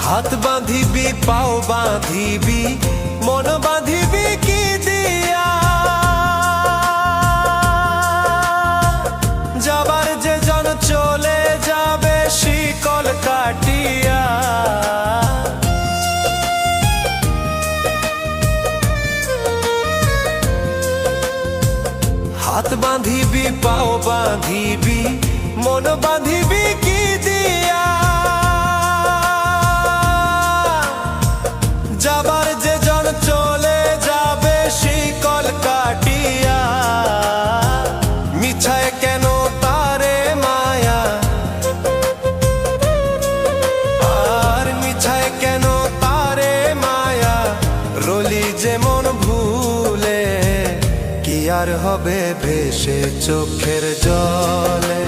হাত বাঁধিবি পাও বাঁধিবি মন বাঁধিবি কি দিয়া, যাবার যে জন চলে যাবে শিকল কাটিয়া। হাত বাঁধিবি পাও বাঁধিবি মন বাঁধিবি কি দিয়া, যাবার যে জন চলে যাবে শিকল কাটিয়া। মিছায় কেন তারে মায়া, আর মিছায় কেন তারে মায়া, রলি যেমন ভুলে কি আর হবে ভেসে চোখের জলে।